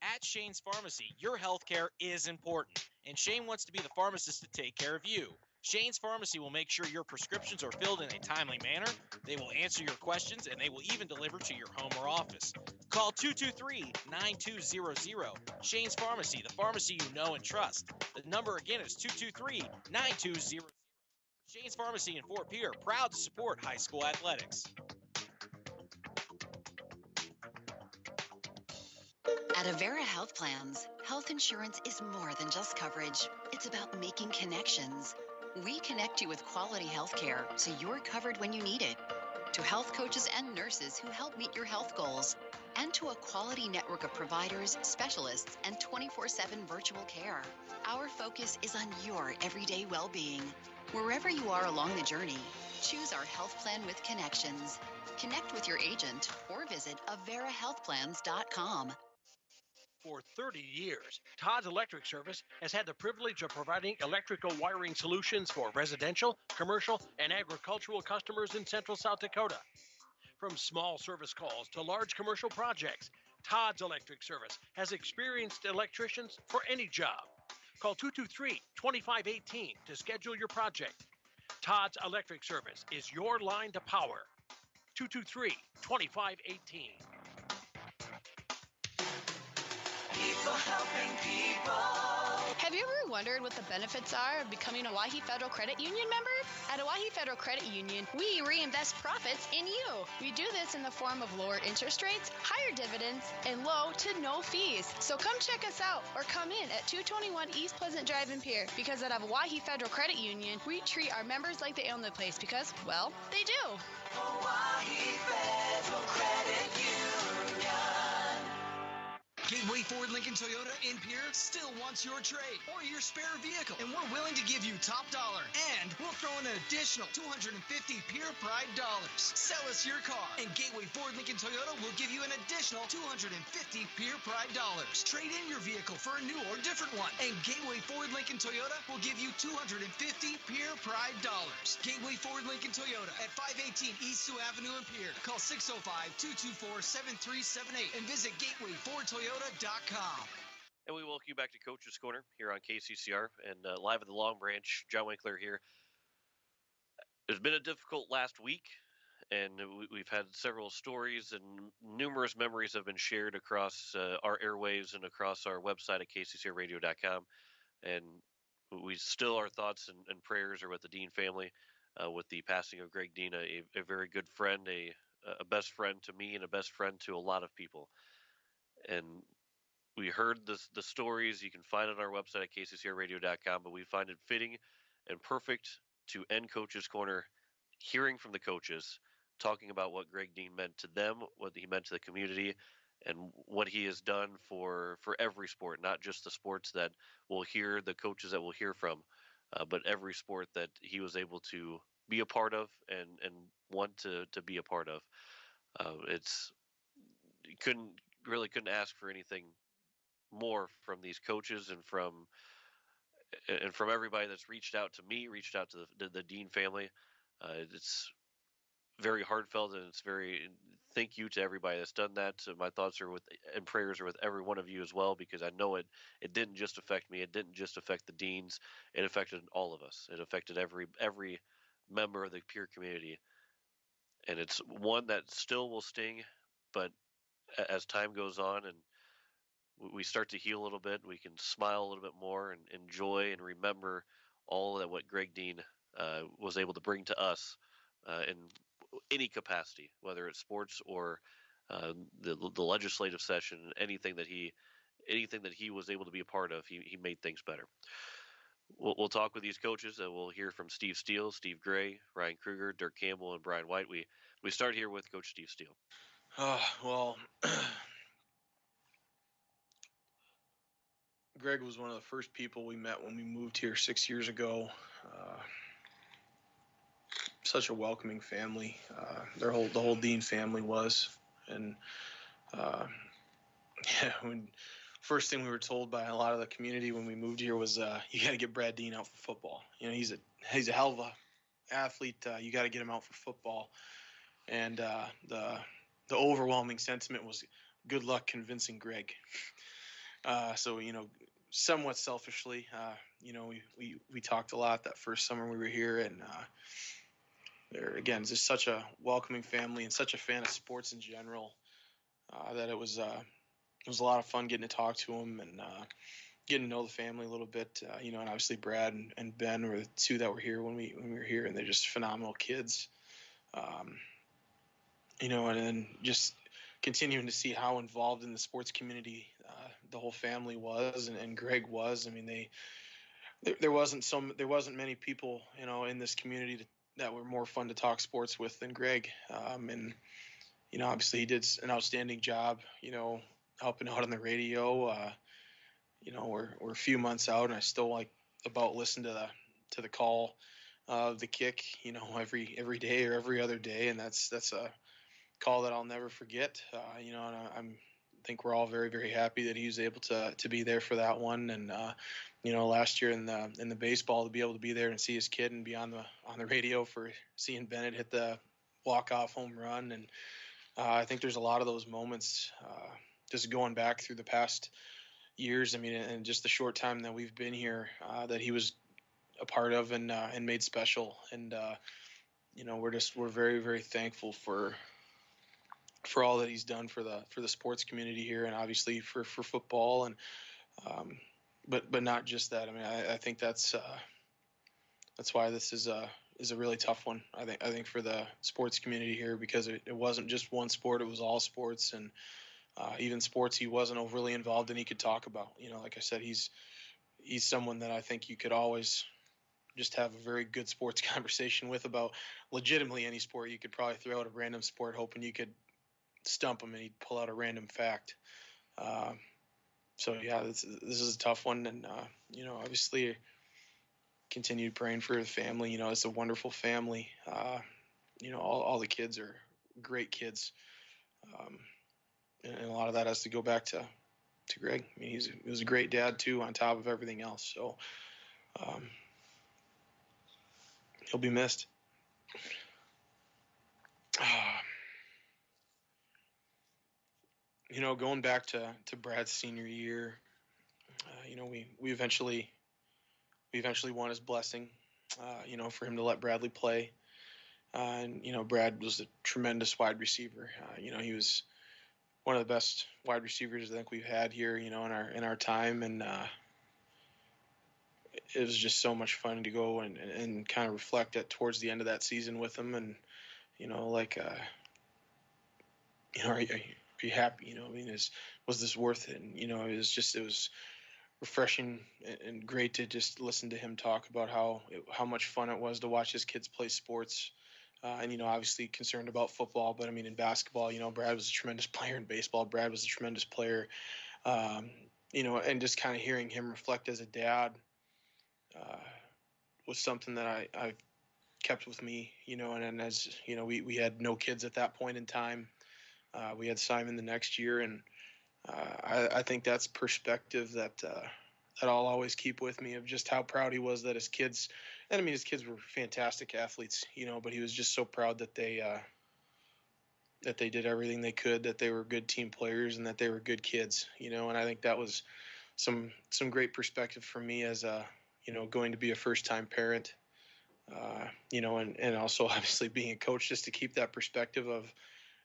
S5: At Shane's Pharmacy, your health care is important, and Shane wants to be the pharmacist to take care of you. Shane's Pharmacy will make sure your prescriptions are filled in a timely manner, they will answer your questions, and they will even deliver to your home or office. Call 223-9200. Shane's Pharmacy, the pharmacy you know and trust. The number again is 223-9200. Shane's Pharmacy in Fort Pierre, proud to support high school athletics.
S18: At Avera Health Plans, health insurance is more than just coverage. It's about making connections. We connect you with quality health care so you're covered when you need it. To health coaches and nurses who help meet your health goals. And to a quality network of providers, specialists, and 24/7 virtual care. Our focus is on your everyday well-being. Wherever you are along the journey, choose our health plan with connections. Connect with your agent or visit averahealthplans.com.
S4: For 30 years, Todd's Electric Service has had the privilege of providing electrical wiring solutions for residential, commercial, and agricultural customers in central South Dakota. From small service calls to large commercial projects, Todd's Electric Service has experienced electricians for any job. Call 223-2518 to schedule your project. Todd's Electric Service is your line to power. 223-2518.
S8: People helping people.
S9: Have you ever wondered what the benefits are of becoming a Owyhee Federal Credit Union member? At Owyhee Federal Credit Union, we reinvest profits in you. We do this in the form of lower interest rates, higher dividends, and low to no fees. So come check us out or come in at 221 East Pleasant Drive in Pierre, because at Owyhee Federal Credit Union, we treat our members like they own the place because, well, they do.
S8: Owyhee Federal Credit Union.
S7: Gateway Ford Lincoln Toyota in Pierre still wants your trade or your spare vehicle, and we're willing to give you top dollar. And we'll throw in an additional 250 Pure Pride dollars. Sell us your car, and Gateway Ford Lincoln Toyota will give you an additional 250 Pure Pride dollars. Trade in your vehicle for a new or different one, and Gateway Ford Lincoln Toyota will give you 250 Pure Pride dollars. Gateway Ford Lincoln Toyota at 518 East Sioux Avenue in Pierre. Call 605-224-7378 and visit GatewayFordToyota.com.
S2: And we welcome you back to Coach's Corner here on KCCR and live at the Long Branch. John Winkler here. It's been a difficult last week, and we've had several stories and numerous memories have been shared across our airwaves and across our website at kccrradio.com. And we still, our thoughts and prayers are with the Dean family, with the passing of Greg Dean, a very good friend, a best friend to me and a best friend to a lot of people. And we heard the stories. You can find it on our website at kccrradio.com, but we find it fitting and perfect to end Coach's Corner, hearing from the coaches, talking about what Greg Dean meant to them, what he meant to the community, and what he has done for every sport, not just the sports that we'll hear, the coaches that we'll hear from, but every sport that he was able to be a part of and want to be a part of. Couldn't ask for anything more from these coaches and from everybody that's reached out to me, reached out to the Dean family. It's very heartfelt, and it's very thank you to everybody that's done that. So my thoughts are with and prayers are with every one of you as well, because I know it didn't just affect me. It didn't just affect the Deans. It affected all of us. It affected every member of the Pierre community, and it's one that still will sting, but as time goes on and we start to heal a little bit, we can smile a little bit more and enjoy and remember all that what Greg Dean was able to bring to us in any capacity, whether it's sports or the legislative session, anything that he was able to be a part of, he made things better. We'll talk with these coaches, and we'll hear from Steve Steele, Steve Gray, Ryan Kruger, Dirk Campbell, and Brian White. We start here with Coach Steve Steele.
S12: Well, Greg was one of the first people we met when we moved here 6 years ago. Such a welcoming family. The whole Dean family was, and when first thing we were told by a lot of the community when we moved here was, you got to get Brad Dean out for football. You know, he's a hell of a athlete. You got to get him out for football. And the overwhelming sentiment was, good luck convincing Greg. So, you know, somewhat selfishly, you know, we talked a lot that first summer we were here, and they're, again, just such a welcoming family and such a fan of sports in general, that it was a lot of fun getting to talk to them and getting to know the family a little bit. You know, and obviously Brad and Ben were the two that were here when we were here, and they're just phenomenal kids. You know, and then just continuing to see how involved in the sports community the whole family was, and Greg was. I mean, there wasn't many people, you know, in this community that were more fun to talk sports with than Greg. And you know, obviously he did an outstanding job, you know, helping out on the radio. You know, we're a few months out, and I still like about listen to the call of the kick, you know, every day or every other day, and that's a call that I'll never forget. You know, and I think we're all very, very happy that he was able to be there for that one. And you know, last year in the baseball, to be able to be there and see his kid and be on the radio for seeing Bennett hit the walk-off home run. And I think there's a lot of those moments just going back through the past years. I mean, and just the short time that we've been here, that he was a part of and made special. And you know, we're very, very thankful for all that he's done for the sports community here, and obviously for football. And but not just that. I mean, I think that's why this is a really tough one. I think for the sports community here, because it wasn't just one sport; it was all sports, and even sports he wasn't overly involved in. He could talk about. You know, like I said, he's someone that I think you could always just have a very good sports conversation with about legitimately any sport. You could probably throw out a random sport, hoping you could stump him and he'd pull out a random fact. So yeah, this is a tough one, and you know, obviously continue praying for the family. You know, it's a wonderful family. You know, all the kids are great kids, and a lot of that has to go back to Greg. I mean, he was a great dad too, on top of everything else. So he'll be missed. You know, going back to Brad's senior year, you know, we eventually won his blessing, you know, for him to let Bradley play. And, you know, Brad was a tremendous wide receiver. You know, he was one of the best wide receivers I think we've had here, you know, in our time. And it was just so much fun to go and kind of reflect at towards the end of that season with him. And, you know, like, you know, are you happy? You know, I mean, was this worth it? And, you know, it was refreshing and great to just listen to him talk about how much fun it was to watch his kids play sports. And, you know, obviously concerned about football, but I mean, in basketball, you know, Brad was a tremendous player. In baseball, Brad was a tremendous player. You know, and just kind of hearing him reflect as a dad was something that I kept with me, you know, and as, you know, we had no kids at that point in time. We had Simon the next year, and I think that's perspective that I'll always keep with me, of just how proud he was that his kids, and I mean, his kids were fantastic athletes, you know, but he was just so proud that they did everything they could, that they were good team players, and that they were good kids, you know. And I think that was some great perspective for me as you know, going to be a first-time parent, you know, and also obviously being a coach, just to keep that perspective of,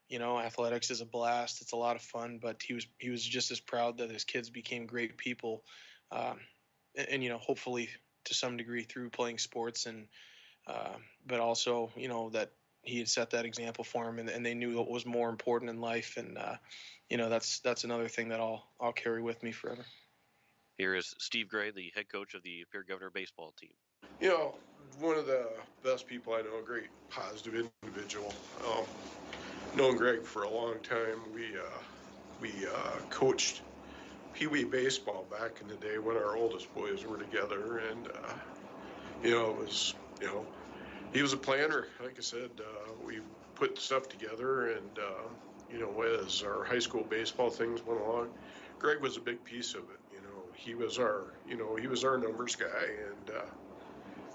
S12: you know, athletics is a blast. It's a lot of fun, but he was just as proud that his kids became great people. And, you know, hopefully to some degree through playing sports, and, but also, you know, that he had set that example for him, and they knew what was more important in life. And, you know, that's another thing that I'll carry with me forever.
S2: Here is Steve Gray, the head coach of the Pierre Governor baseball team.
S19: You know, one of the best people I know, a great positive individual. Known Greg for a long time. We coached Pee Wee baseball back in the day when our oldest boys were together, and you know, it was, you know, he was a planner. Like I said, we put stuff together, and you know, as our high school baseball things went along, Greg was a big piece of it. He was our numbers guy,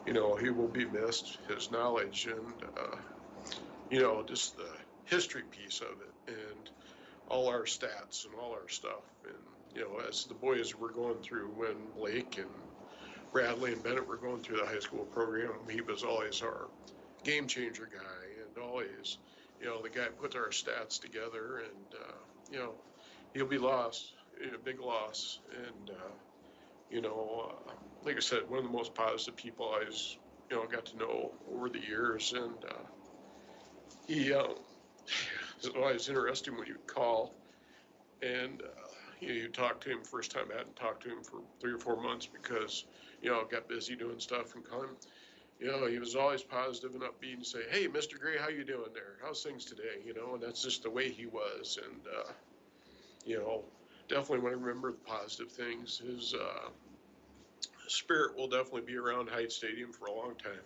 S19: and he will be missed. His knowledge and just the history piece of it, and all our stats and all our stuff. And as the boys were going through, when Blake and Bradley and Bennett were going through the high school program, he was always our game changer guy, and always, the guy put our stats together, and he'll be lost, a big loss. And like I said, one of the most positive people I got to know over the years, and he it's always interesting when you call and you talk to him. First time I hadn't talked to him for 3 or 4 months because got busy doing stuff and calling him. He was always positive and upbeat and say, "Hey, Mr. Gray, how you doing there? How's things today?" And that's just the way he was. And definitely when I remember the positive things, his spirit will definitely be around Hyde Stadium for a long time.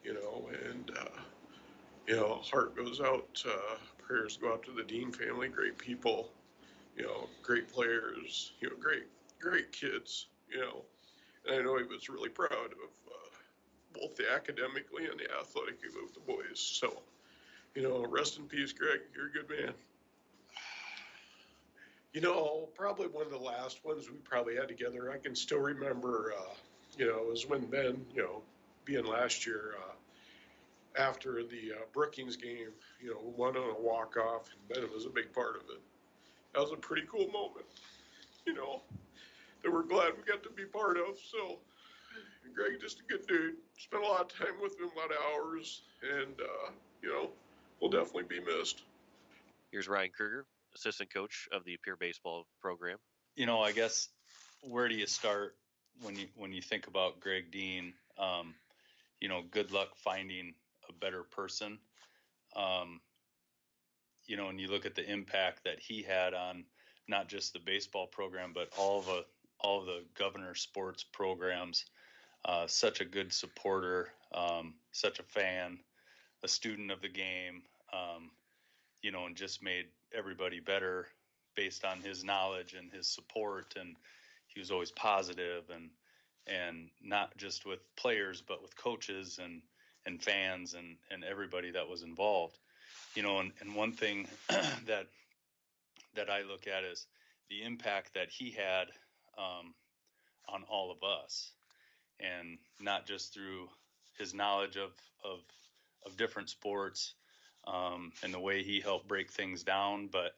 S19: And heart goes out, prayers go out to the Dean family, great people, great players, great kids, and I know he was really proud of both the academically and the athletically of the boys. So, rest in peace, Greg. You're a good man. Probably one of the last ones we probably had together. I can still remember, it was when Ben, being last year, after the Brookings game, won on a walk-off, and Ben was a big part of it. That was a pretty cool moment, that we're glad we got to be part of. So, Greg, just a good dude. Spent a lot of time with him, a lot of hours, and, will definitely be missed.
S2: Here's Ryan Kruger, assistant coach of the Peer Baseball program.
S20: I guess where do you start when you think about Greg Dean? Good luck finding a better person. And you look at the impact that he had on not just the baseball program, but all of the governor sports programs. Such a good supporter, such a fan, a student of the game, and just made everybody better based on his knowledge and his support. And he was always positive, and not just with players, but with coaches and fans and everybody that was involved. And one thing that I look at is the impact that he had on all of us, and not just through his knowledge of different sports and the way he helped break things down, but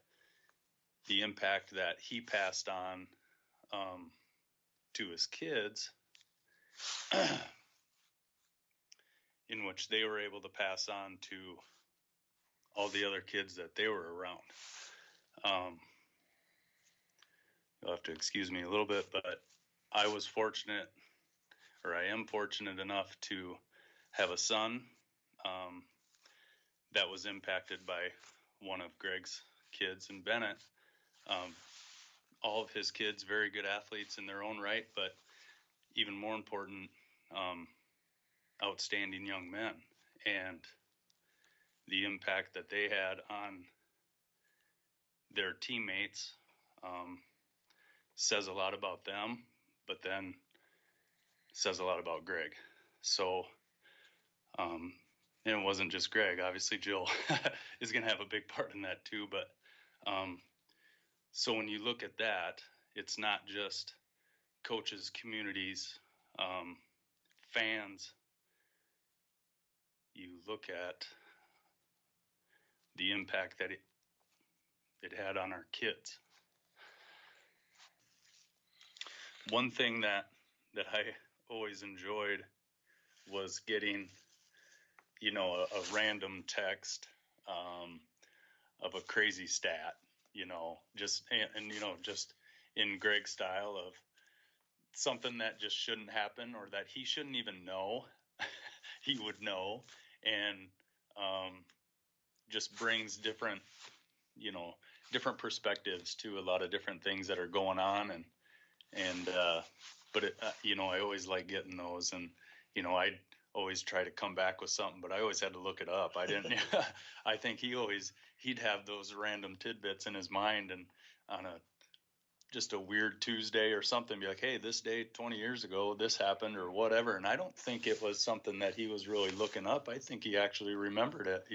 S20: the impact that he passed on to his kids, in which they were able to pass on to all the other kids that they were around. You'll have to excuse me a little bit, but I am fortunate enough to have a son that was impacted by one of Greg's kids, and Bennett. All of his kids, very good athletes in their own right, but even more important, outstanding young men. And the impact that they had on their teammates says a lot about them, but then says a lot about Greg. So, and it wasn't just Greg. Obviously, Jill is going to have a big part in that too. But so when you look at that, it's not just coaches, communities, fans. You look at the impact that it had on our kids. One thing that I always enjoyed was getting, a random text of a crazy stat, just in Greg's style of something that just shouldn't happen, or that he shouldn't even know. He would know, and just brings different perspectives to a lot of different things that are going on. But I always like getting those, and I'd always try to come back with something, but I always had to look it up. I didn't. I think he'd have those random tidbits in his mind, and on a just a weird Tuesday or something, be like, hey, this day 20 years ago, this happened or whatever. And I don't think it was something that he was really looking up. I think he actually remembered it,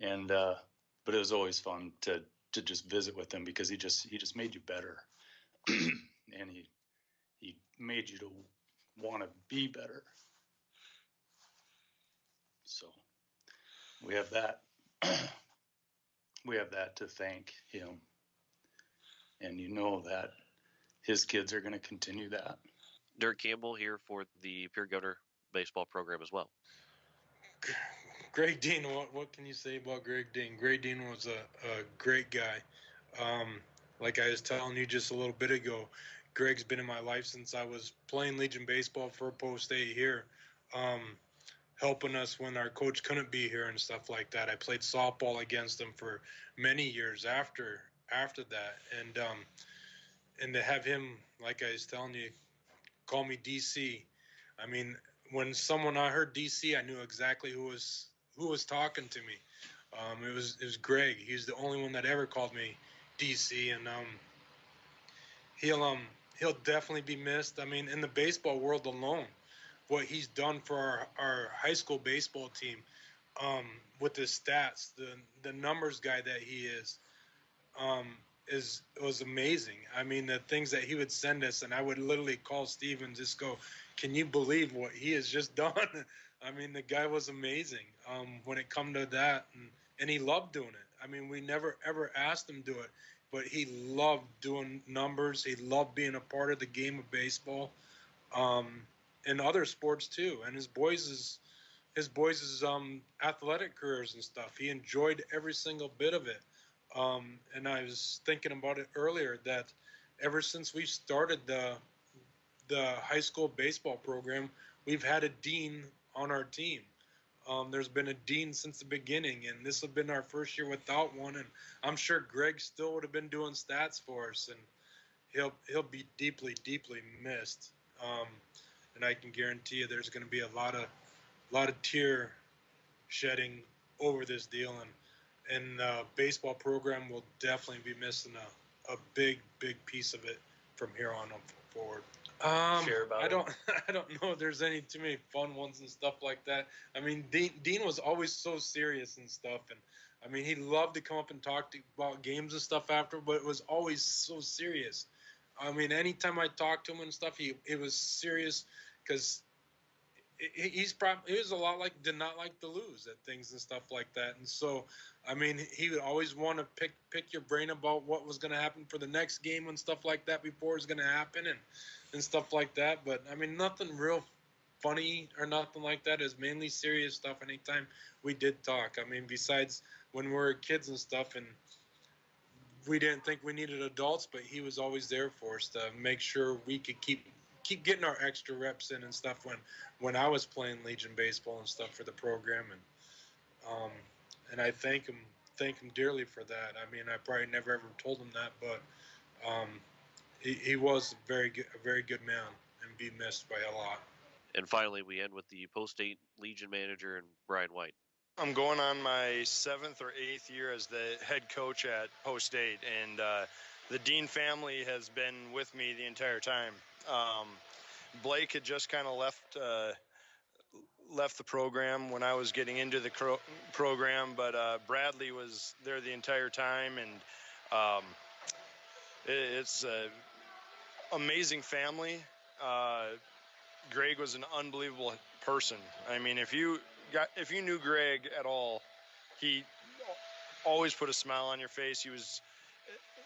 S20: and, but it was always fun to just visit with him because he just made you better. And he made you to want to be better. So we have that. We have that to thank him. And that his kids are going to continue that.
S2: Dirk Campbell here for the Pure Gunner baseball program as well.
S21: Greg Dean, what can you say about Greg Dean? Greg Dean was a great guy. Like I was telling you just a little bit ago, Greg's been in my life since I was playing Legion baseball for Post 8 here, helping us when our coach couldn't be here and stuff like that. I played softball against him for many years after that, and to have him, like I was telling you, call me DC. I mean, when I heard DC, I knew exactly who was talking to me. It was Greg. He's the only one that ever called me DC, and he'll definitely be missed. I mean, in the baseball world alone, what he's done for our high school baseball team, with his stats, the numbers guy that he was amazing. I mean, the things that he would send us, and I would literally call Steve and just go, "Can you believe what he has just done?" I mean, the guy was amazing when it come to that, and he loved doing it. I mean, we never ever asked him to do it, but he loved doing numbers. He loved being a part of the game of baseball, and other sports too. And his boys' athletic careers and stuff. He enjoyed every single bit of it. And I was thinking about it earlier that ever since we started the high school baseball program, we've had a dean on our team. There's been a dean since the beginning, and this has been our first year without one. And I'm sure Greg still would have been doing stats for us, and he'll be deeply, deeply missed. And I can guarantee you, there's going to be a lot of tear shedding over this deal, and the baseball program will definitely be missing a big piece of it from here on forward. I don't know if there's any too many fun ones and stuff like that. I mean, Dean was always so serious and stuff, and I mean, he loved to come up and talk about games and stuff after, but it was always so serious. I mean, anytime I talked to him and stuff, it was serious because he was a lot did not like to lose at things and stuff like that. And so, I mean, he would always want to pick your brain about what was going to happen for the next game and stuff like that before it was going to happen and stuff like that. But I mean, nothing real funny or nothing like that. It was mainly serious stuff anytime we did talk. I mean, besides when we were kids and stuff, and we didn't think we needed adults, but he was always there for us to make sure we could keep getting our extra reps in and stuff when I was playing Legion baseball and stuff for the program, and I thank him dearly for that. I mean, I probably never ever told him that, but he was a very good man and be missed by a lot.
S2: And finally, we end with the Post-8 Legion manager and Brian White.
S22: I'm going on my 7th or 8th year as the head coach at Post 8, and the Dean family has been with me the entire time. Blake had just kind of left the program when I was getting into the program, but Bradley was there the entire time, and it's an amazing family. Greg was an unbelievable person. I mean, if you knew Greg at all, he always put a smile on your face. He was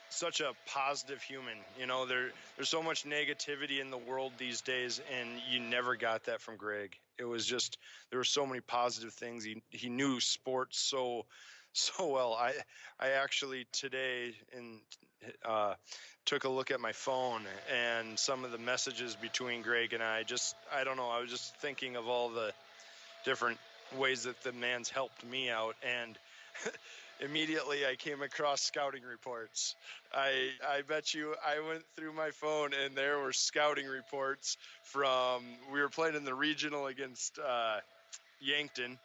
S22: such a positive human. There's so much negativity in the world these days, and you never got that from Greg. It was just, there were so many positive things. He knew sports so well. I actually today took a look at my phone and some of the messages between Greg and I don't know, I was just thinking of all the different ways that the man's helped me out, and immediately I came across scouting reports. I bet you I went through my phone and there were scouting reports we were playing in the regional against Yankton,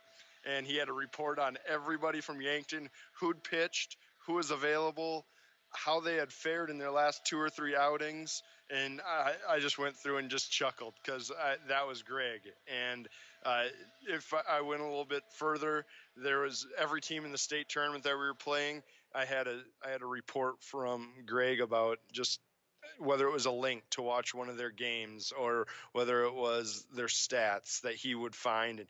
S22: and he had a report on everybody from Yankton, who'd pitched, who was available, how they had fared in their last 2 or 3 outings, and I just went through and just chuckled because that was Greg. And if I went a little bit further, there was every team in the state tournament that we were playing. I had a report from Greg about just whether it was a link to watch one of their games or whether it was their stats that he would find. And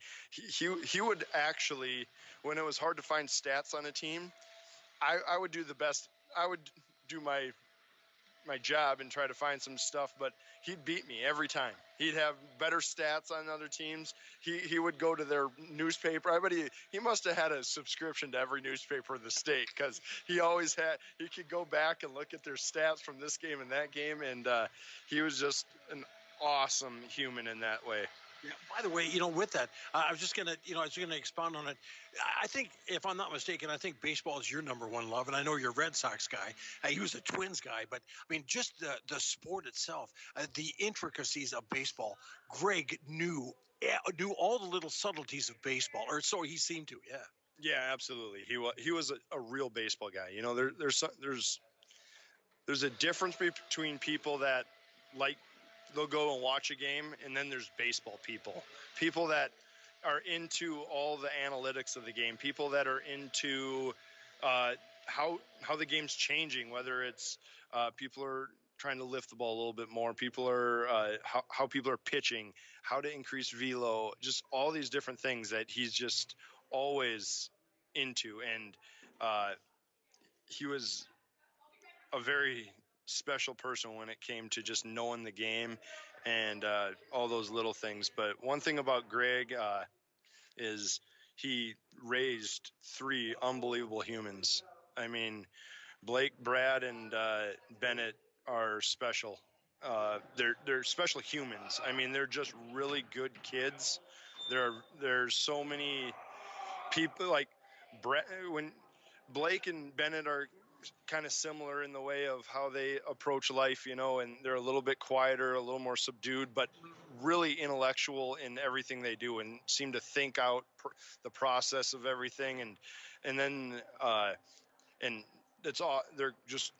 S22: he would actually, when it was hard to find stats on a team, I would do the best. I would do my job and try to find some stuff, but he'd beat me every time. He'd have better stats on other teams. He would go to their newspaper. I bet he must have had a subscription to every newspaper in the state, because he could go back and look at their stats from this game and that game, and he was just an awesome human in that way.
S4: Yeah, by the way, with that, I was just gonna, expound on it. I think, if I'm not mistaken, I think baseball is your number one love, and I know you're a Red Sox guy. He was a Twins guy, but I mean, just the sport itself, the intricacies of baseball. Greg knew all the little subtleties of baseball, or so he seemed to. Yeah.
S22: Yeah, absolutely. He was a real baseball guy. There's a difference between people that like they'll go and watch a game, and then there's baseball people that are into all the analytics of the game, people that are into how the game's changing, whether it's people are trying to lift the ball a little bit more, people are how people are pitching, how to increase velo, just all these different things that he's just always into. And he was a very special person when it came to just knowing the game and all those little things. But one thing about Greg is he raised 3 unbelievable humans. I mean, Blake, Brad, and Bennett are special. They're special humans. I mean, they're just really good kids. There's so many people like when Blake and Bennett are kind of similar in the way of how they approach life, and they're a little bit quieter, a little more subdued, but really intellectual in everything they do and seem to think out the process of everything. And then and it's all, they're just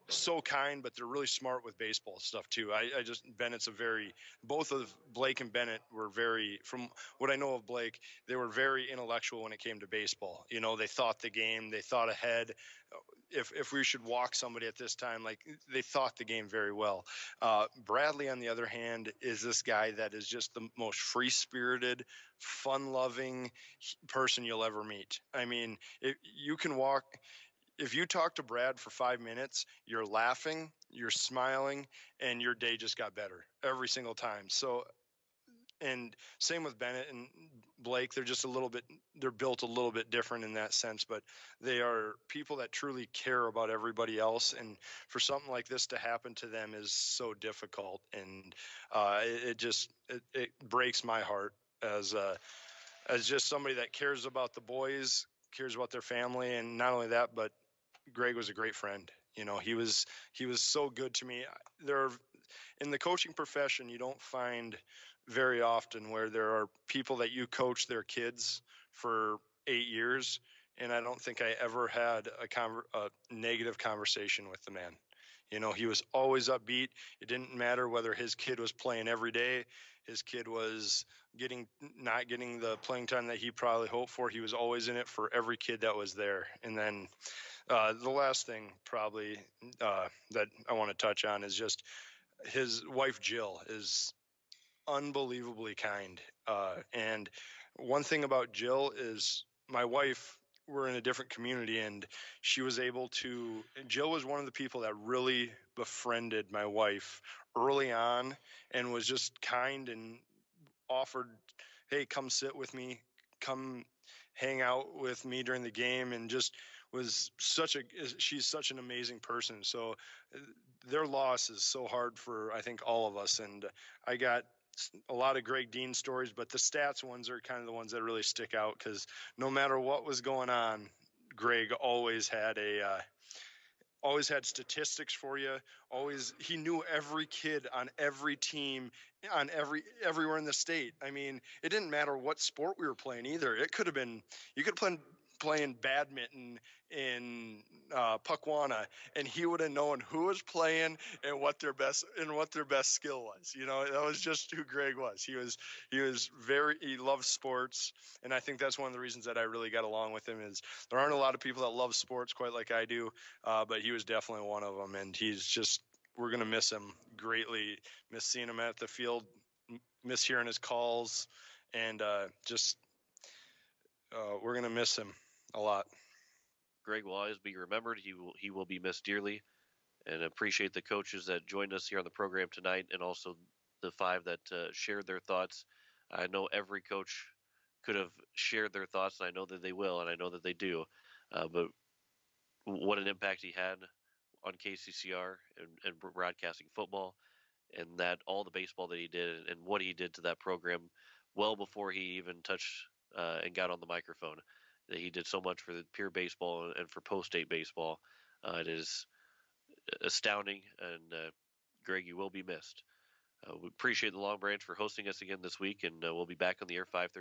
S22: so kind, but they're really smart with baseball stuff too. Bennett's both of Blake and Bennett were from what I know of Blake, they were very intellectual when it came to baseball. They thought the game, they thought ahead. If we should walk somebody at this time, like, they thought the game very well. Bradley, on the other hand, is this guy that is just the most free-spirited, fun-loving person you'll ever meet. I mean, if you talk to Brad for 5 minutes, you're laughing, you're smiling, and your day just got better every single time. So, and same with Bennett and Blake, they're built a little bit different in that sense, but they are people that truly care about everybody else. And for something like this to happen to them is so difficult. And it breaks my heart as just somebody that cares about the boys, cares about their family. And not only that, but Greg was a great friend. He was so good to me. In the coaching profession, you don't find very often where there are people that you coach their kids for 8 years, and I don't think I ever had a negative conversation with the man. He was always upbeat. It didn't matter whether his kid was playing every day, his kid was not getting the playing time that he probably hoped for. He was always in it for every kid that was there. And then the last thing probably that I want to touch on is just his wife, Jill, is unbelievably kind. And one thing about Jill is my wife, we're in a different community, and Jill was one of the people that really befriended my wife early on and was just kind and offered, hey, come sit with me, come hang out with me during the game, and just she's such an amazing person. So their loss is so hard for, I think, all of us. And I got a lot of Greg Dean stories, but the stats ones are kind of the ones that really stick out, because no matter what was going on, Greg always had statistics for you. He knew every kid on every team, on everywhere in the state. I mean, it didn't matter what sport we were playing either. You could have playing badminton in Puckwana, and he would have known who was playing and what their best skill was. You know, that was just who Greg was. He loved sports, and I think that's one of the reasons that I really got along with him. Is there aren't a lot of people that love sports quite like I do, but he was definitely one of them, and we're gonna miss him greatly. Miss seeing him at the field, miss hearing his calls, and we're gonna miss him a lot.
S2: Greg will always be remembered. He will be missed dearly, and appreciate the coaches that joined us here on the program tonight, and also the 5 that shared their thoughts. I know every coach could have shared their thoughts, and I know that they will, and I know that they do. But what an impact he had on KCCR and broadcasting football, and that all the baseball that he did and what he did to that program well before he even touched and got on the microphone. That he did so much for the pure baseball and for post-state baseball. It is astounding, and Greg, you will be missed. We appreciate the Long Branch for hosting us again this week, and we'll be back on the air 5:30.